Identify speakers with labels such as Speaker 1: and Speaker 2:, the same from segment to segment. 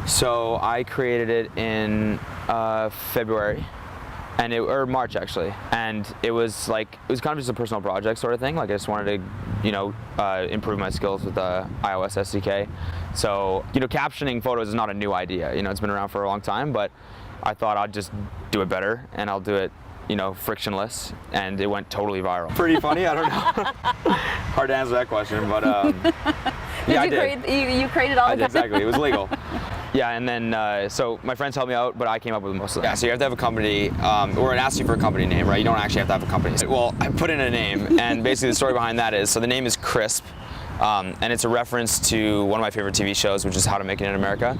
Speaker 1: So I created it in February, or March actually, and it was kind of just a personal project sort of thing. Like I just wanted to, improve my skills with the iOS SDK. So captioning photos is not a new idea. It's been around for a long time, but I thought I'd just do it better, and I'll do it, frictionless, and it went totally viral. Pretty funny, I don't know. Hard to answer that question, but yeah,
Speaker 2: you created all the content?
Speaker 1: Exactly, it was legal. Yeah, and then, so my friends helped me out, but I came up with most of them. Yeah, so you have to have a company, or it asks you for a company name, right? You don't actually have to have a company. Well, I put in a name, and basically the story behind that is, so the name is Crisp, and it's a reference to one of my favorite TV shows, which is How to Make It in America.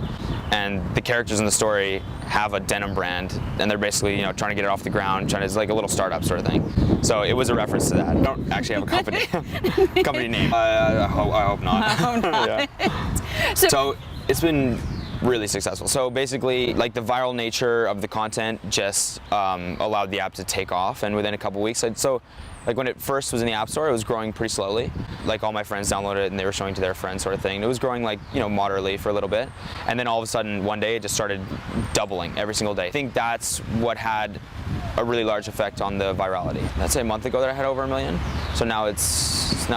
Speaker 1: And the characters in the story have a denim brand, and they're basically, trying to get it off the ground, it's like a little startup sort of thing. So it was a reference to that. I don't actually have a company name. I hope not.
Speaker 2: I hope not.
Speaker 1: Yeah. So it's been really successful. So basically, like the viral nature of the content just allowed the app to take off, and within a couple weeks, like when it first was in the App Store, it was growing pretty slowly. Like all my friends downloaded it and they were showing to their friends sort of thing. It was growing like, moderately for a little bit. And then all of a sudden, one day it just started doubling every single day. I think that's what had a really large effect on the virality. That's a month ago that I had over 1 million. So now it's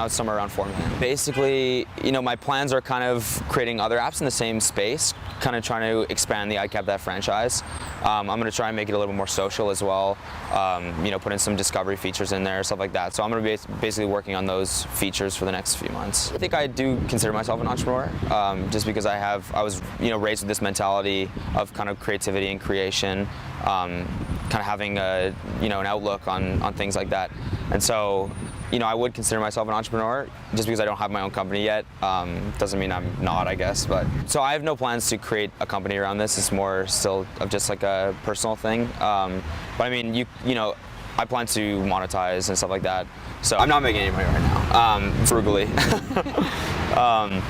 Speaker 1: somewhere around 4 million. Basically, my plans are kind of creating other apps in the same space, kind of trying to expand the iCap franchise. I'm going to try and make it a little more social as well. Put in some discovery features in there, stuff like that. So I'm going to be basically working on those features for the next few months. I think I do consider myself an entrepreneur, just because I was raised with this mentality of kind of creativity and creation, kind of having an outlook on things like that. And so, I would consider myself an entrepreneur. Just because I don't have my own company yet doesn't mean I'm not, I guess. But so I have no plans to create a company around this. It's more still of just like a personal thing. But I mean, I plan to monetize and stuff like that. So I'm not making any money right now, frugally.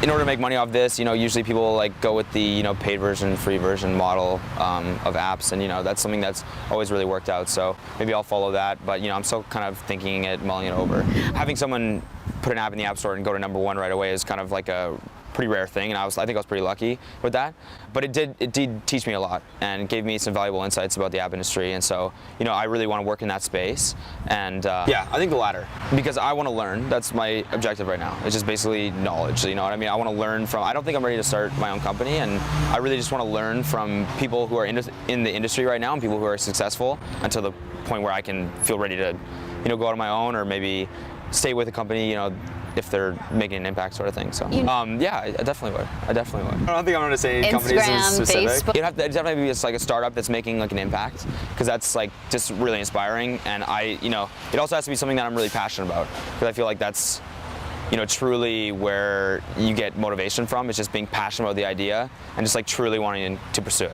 Speaker 1: In order to make money off this, usually people go with the paid version, free version model of apps, and that's something that's always really worked out. So maybe I'll follow that, but I'm still kind of thinking it, mulling it over. Having someone put an app in the App Store and go to #1 right away is kind of like a pretty rare thing, and I think I was pretty lucky with that. But it did teach me a lot and gave me some valuable insights about the app industry. And so, I really want to work in that space. And yeah, I think the latter, because I want to learn. That's my objective right now. It's just basically knowledge. You know what I mean? I want to learn from. I don't think I'm ready to start my own company, and I really just want to learn from people who are in the industry right now and people who are successful until the point where I can feel ready to, go out on my own, or maybe stay with a company, if they're making an impact sort of thing. So yeah, I definitely would. I don't think I'm going to say any companies in specific.
Speaker 2: Facebook.
Speaker 1: It'd definitely be just like a startup that's making like an impact, because that's just really inspiring. And it also has to be something that I'm really passionate about, because I feel like that's truly where you get motivation from. It's just being passionate about the idea and just truly wanting to pursue it.